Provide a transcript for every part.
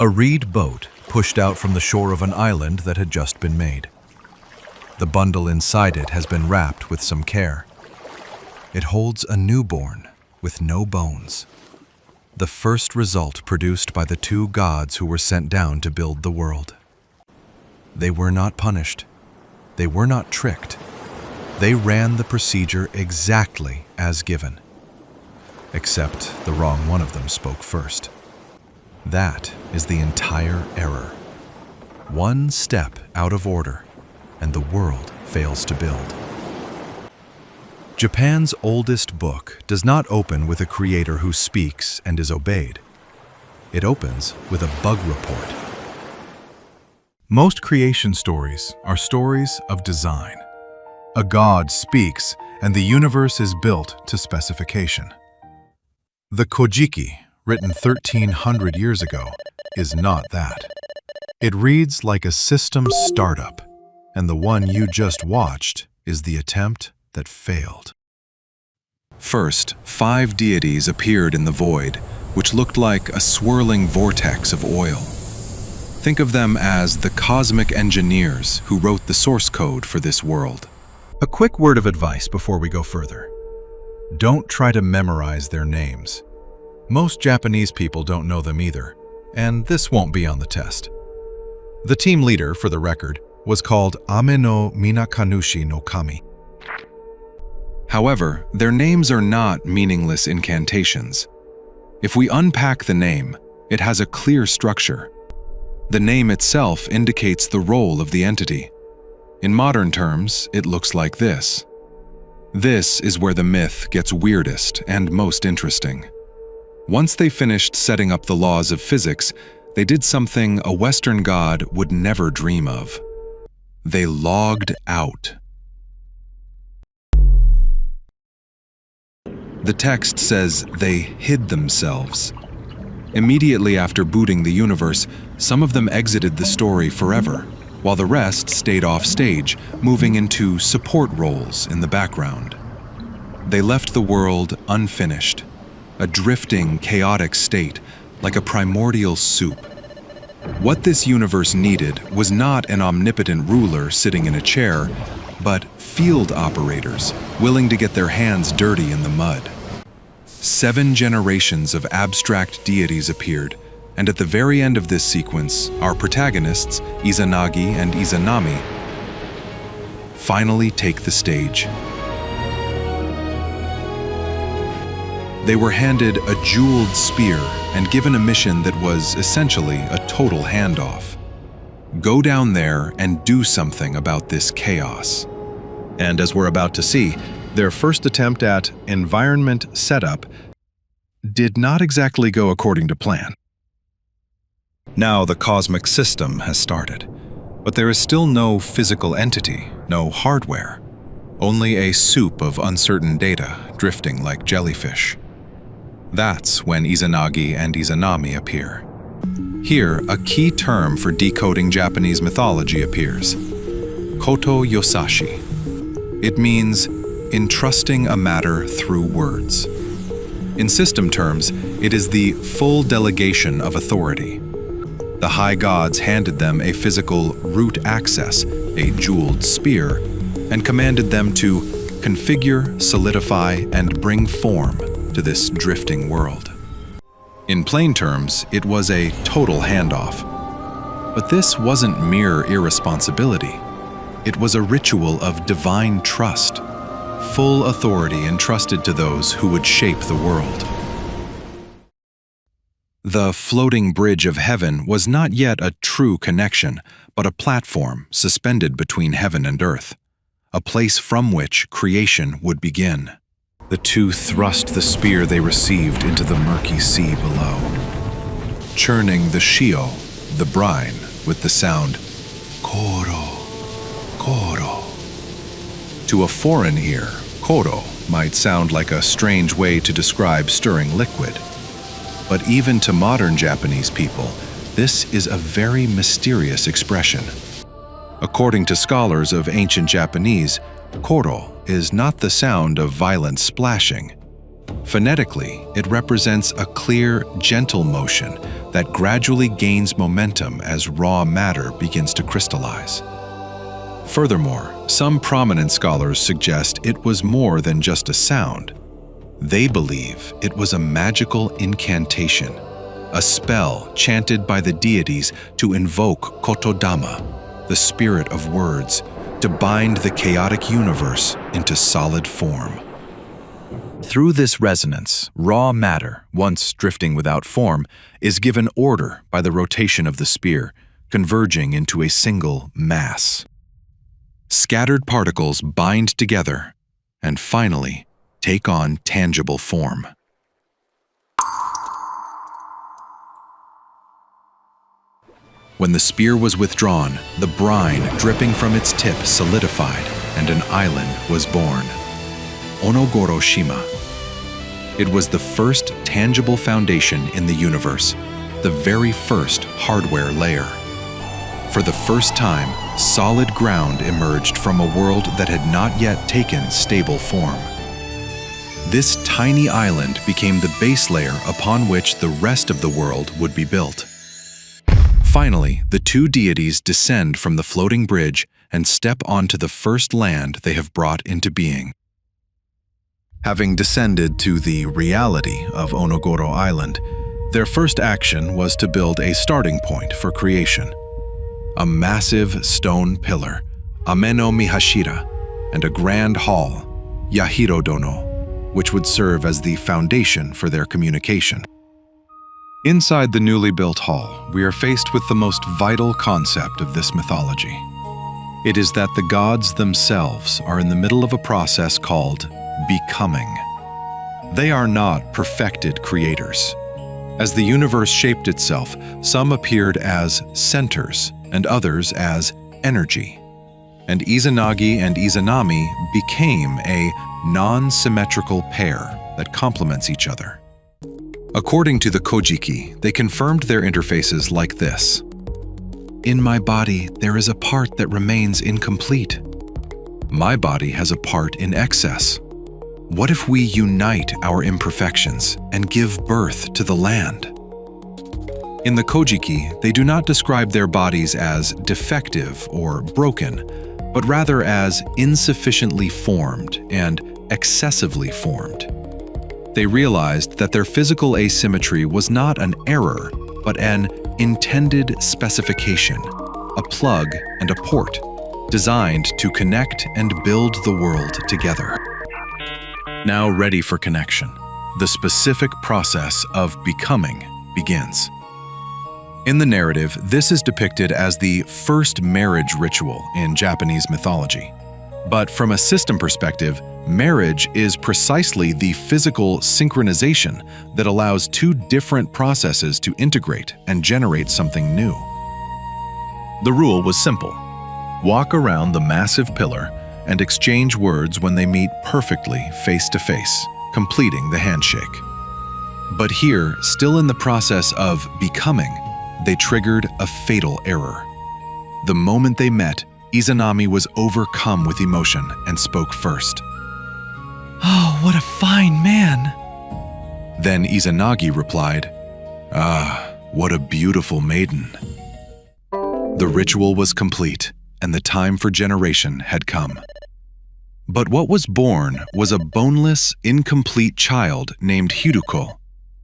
A reed boat pushed out from the shore of an island that had just been made. The bundle inside it has been wrapped with some care. It holds a newborn with no bones. The first result produced by the two gods who were sent down to build the world. They were not punished. They were not tricked. They ran the procedure exactly as given. Except the wrong one of them spoke first. That is the entire error. One step out of order, and the world fails to build. Japan's oldest book does not open with a creator who speaks and is obeyed. It opens with a bug report. Most creation stories are stories of design. A god speaks, and the universe is built to specification. The Kojiki, written 1,300 years ago, is not that. It reads like a system startup, and the one you just watched is the attempt that failed. First, 5 deities appeared in the void, which looked like a swirling vortex of oil. Think of them as the cosmic engineers who wrote the source code for this world. A quick word of advice before we go further. Don't try to memorize their names. Most Japanese people don't know them either, and this won't be on the test. The team leader, for the record, was called Ame no Minakanushi no Kami. However, their names are not meaningless incantations. If we unpack the name, it has a clear structure. The name itself indicates the role of the entity. In modern terms, it looks like this. This is where the myth gets weirdest and most interesting. Once they finished setting up the laws of physics, they did something a Western god would never dream of. They logged out. The text says they hid themselves. Immediately after booting the universe, some of them exited the story forever, while the rest stayed off stage, moving into support roles in the background. They left the world unfinished, a drifting, chaotic state, like a primordial soup. What this universe needed was not an omnipotent ruler sitting in a chair, but field operators willing to get their hands dirty in the mud. 7 generations of abstract deities appeared, and at the very end of this sequence, our protagonists, Izanagi and Izanami, finally take the stage. They were handed a jeweled spear and given a mission that was essentially a total handoff. Go down there and do something about this chaos. And as we're about to see, their first attempt at environment setup did not exactly go according to plan. Now the cosmic system has started, but there is still no physical entity, no hardware, only a soup of uncertain data drifting like jellyfish. That's when Izanagi and Izanami appear. Here, a key term for decoding Japanese mythology appears: koto yosashi. It means entrusting a matter through words. In system terms, it is the full delegation of authority. The high gods handed them a physical root access, a jeweled spear, and commanded them to configure, solidify, and bring form to this drifting world. In plain terms, it was a total handoff. But this wasn't mere irresponsibility. It was a ritual of divine trust, full authority entrusted to those who would shape the world. The floating bridge of heaven was not yet a true connection, but a platform suspended between heaven and earth, a place from which creation would begin. The two thrust the spear they received into the murky sea below, churning the shio, the brine, with the sound Koworo-Koworo. To a foreign ear, koro might sound like a strange way to describe stirring liquid. But even to modern Japanese people, this is a very mysterious expression. According to scholars of ancient Japanese, koro is not the sound of violent splashing. Phonetically, it represents a clear, gentle motion, that gradually gains momentum as raw matter begins to crystallize. Furthermore, some prominent scholars suggest it was more than just a sound. They believe it was a magical incantation, a spell chanted by the deities to invoke Kotodama, the spirit of words, to bind the chaotic universe into solid form. Through this resonance, raw matter, once drifting without form, is given order by the rotation of the spear, converging into a single mass. Scattered particles bind together and finally take on tangible form. When the spear was withdrawn, the brine dripping from its tip solidified and an island was born. Onogoro-shima. It was the first tangible foundation in the universe, the very first hardware layer. For the first time, solid ground emerged from a world that had not yet taken stable form. This tiny island became the base layer upon which the rest of the world would be built. Finally, the two deities descend from the floating bridge and step onto the first land they have brought into being. Having descended to the reality of Onogoro Island, their first action was to build a starting point for creation. A massive stone pillar, Ameno Mihashira, and a grand hall, Yahiro Dono, which would serve as the foundation for their communication. Inside the newly built hall, we are faced with the most vital concept of this mythology. It is that the gods themselves are in the middle of a process called becoming. They are not perfected creators. As the universe shaped itself, some appeared as centers and others as energy. And Izanagi and Izanami became a non-symmetrical pair that complements each other. According to the Kojiki, they confirmed their interfaces like this. In my body, there is a part that remains incomplete. My body has a part in excess. What if we unite our imperfections and give birth to the land? In the Kojiki, they do not describe their bodies as defective or broken, but rather as insufficiently formed and excessively formed. They realized that their physical asymmetry was not an error, but an intended specification, a plug and a port, designed to connect and build the world together. Now ready for connection, the specific process of becoming begins. In the narrative, this is depicted as the first marriage ritual in Japanese mythology. But from a system perspective, marriage is precisely the physical synchronization that allows two different processes to integrate and generate something new. The rule was simple. Walk around the massive pillar and exchange words when they meet perfectly face to face, completing the handshake. But here, still in the process of becoming, they triggered a fatal error. The moment they met, Izanami was overcome with emotion and spoke first. Oh, what a fine man! Then Izanagi replied, Ah, what a beautiful maiden. The ritual was complete, and the time for generation had come. But what was born was a boneless, incomplete child named Hiruko,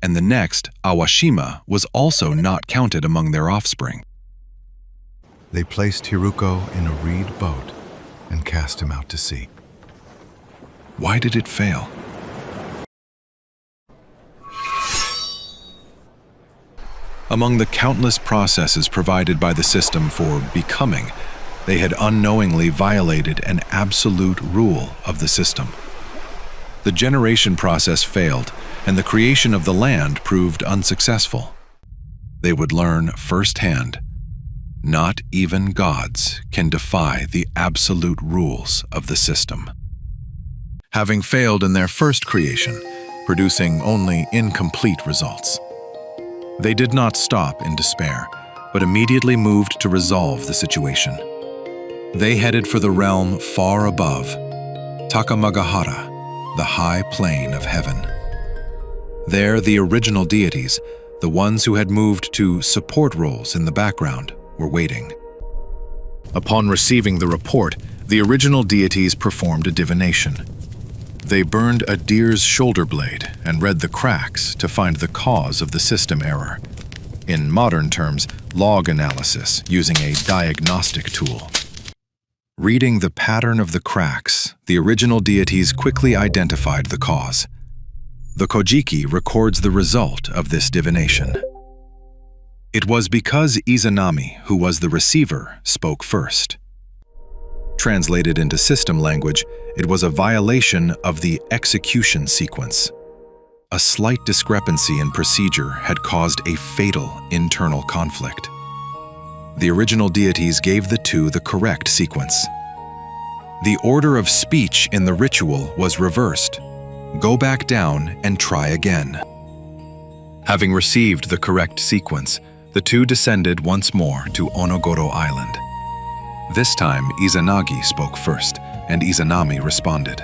and the next, Awashima, was also not counted among their offspring. They placed Hiruko in a reed boat and cast him out to sea. Why did it fail? Among the countless processes provided by the system for becoming, they had unknowingly violated an absolute rule of the system. The generation process failed, and the creation of the land proved unsuccessful. They would learn firsthand, not even gods can defy the absolute rules of the system. Having failed in their first creation, producing only incomplete results, they did not stop in despair, but immediately moved to resolve the situation. They headed for the realm far above, Takamagahara, the high plane of heaven. There, the original deities, The ones who had moved to support roles in the background were waiting. Upon receiving the report, the original deities performed a divination. They burned a deer's shoulder blade and read the cracks to find the cause of the system error. In modern terms, log analysis using a diagnostic tool. Reading the pattern of the cracks, the original deities quickly identified the cause. The Kojiki records the result of this divination. It was because Izanami, who was the receiver, spoke first. Translated into system language, it was a violation of the execution sequence. A slight discrepancy in procedure had caused a fatal internal conflict. The original deities gave the two the correct sequence. The order of speech in the ritual was reversed. Go back down and try again. Having received the correct sequence, the two descended once more to Onogoro Island. This time, Izanagi spoke first, and Izanami responded.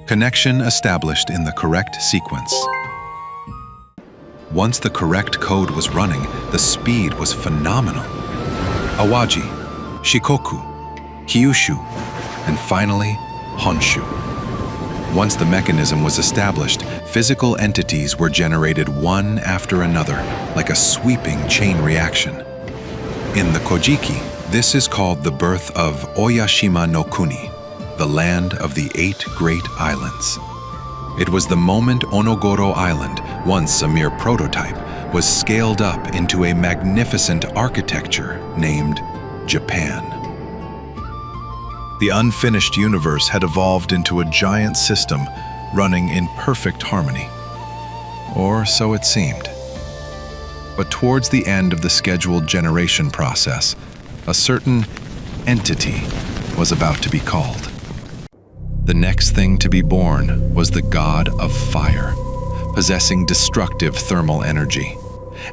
Connection established in the correct sequence. Once the correct code was running, the speed was phenomenal. Awaji, Shikoku, Kyushu, and finally, Honshu. Once the mechanism was established, physical entities were generated one after another, like a sweeping chain reaction. In the Kojiki, this is called the birth of Oyashima no Kuni, the land of the 8 great islands. It was the moment Onogoro Island, once a mere prototype, was scaled up into a magnificent architecture named Japan. The unfinished universe had evolved into a giant system running in perfect harmony. Or so it seemed. But towards the end of the scheduled generation process, a certain entity was about to be called. The next thing to be born was the god of fire, possessing destructive thermal energy.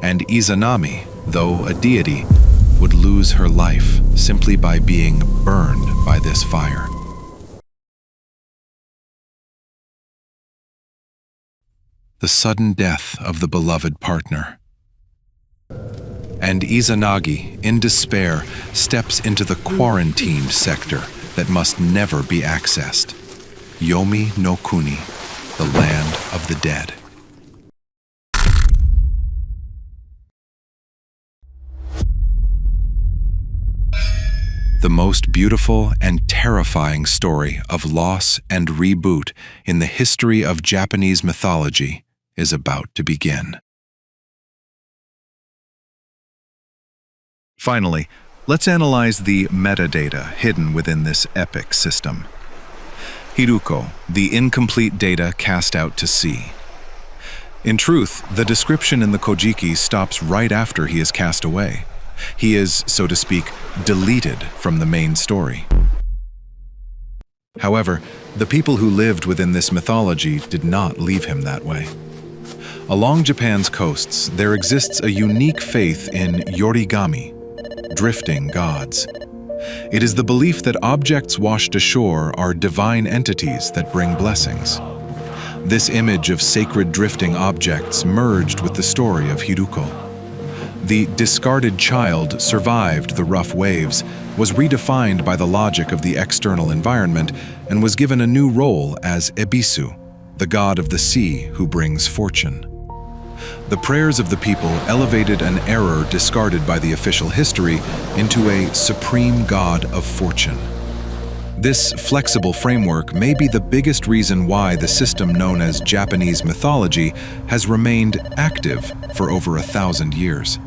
And Izanami, though a deity, would lose her life simply by being burned by this fire. The sudden death of the beloved partner. And Izanagi, in despair, steps into the quarantined sector that must never be accessed. Yomi no Kuni, the land of the dead. The most beautiful and terrifying story of loss and reboot in the history of Japanese mythology is about to begin. Finally, let's analyze the metadata hidden within this epic system. Hiruko, the incomplete data cast out to sea. In truth, the description in the Kojiki stops right after he is cast away. He is, so to speak, deleted from the main story. However, the people who lived within this mythology did not leave him that way. Along Japan's coasts, there exists a unique faith in yorigami, drifting gods. It is the belief that objects washed ashore are divine entities that bring blessings. This image of sacred drifting objects merged with the story of Hiruko. The discarded child survived the rough waves, was redefined by the logic of the external environment, and was given a new role as Ebisu, the god of the sea who brings fortune. The prayers of the people elevated an error discarded by the official history into a supreme god of fortune. This flexible framework may be the biggest reason why the system known as Japanese mythology has remained active for over 1,000 years.